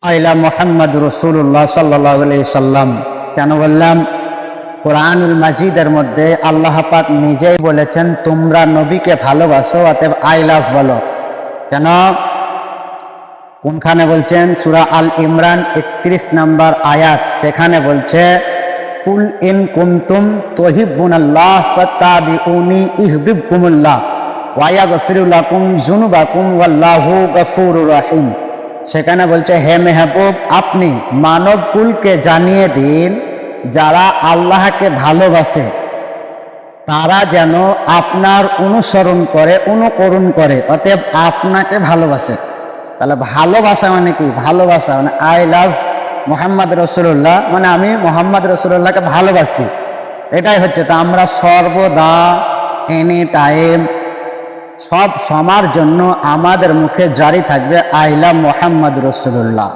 আইলা মোহাম্মদ রসুল্লাহ সাল্লাল্লাহু আলাইহি সাল্লাম। কেন বললাম? কোরআনুল মাজিদের মধ্যে আল্লাহ পাক নিজেই বলেছেন তোমরা নবীকে ভালোবাসো, অতএব আই লাভ বলো। কেন? কোনখানে বলছেন? সূরা আল ইমরান 31 নম্বর আয়াত, সেখানে বলছে কুল ইন কুনতুম তুহিব্বুনাল্লাহ ফাত্তাবিউনি ইউহিব্বুকুমুল্লাহ ওয়া ইয়াগফিরু লাকুম যুনুবাকুম ওয়াল্লাহু গফুরুর রহিম। সেখানে বলছে হে মেহবুব, আপনি মানব কুলকে জানিয়ে দিন যারা আল্লাহকে ভালোবাসে তারা যেন আপনার অনুসরণ করে, অনুকরণ করে, অতএব আপনাকে ভালোবাসে। তাহলে ভালোবাসা মানে কি? ভালোবাসা মানে আই লাভ মোহাম্মদ রসুল্লাহ, মানে আমি মোহাম্মদ রসুল্লাহকে ভালোবাসি, এটাই হচ্ছে। তা আমরা সর্বদা এনি টাইম সব সময়ের জন্য আমাদের মুখে জারি থাকবে আই লাভ মোহাম্মদ রসুল্লাহ।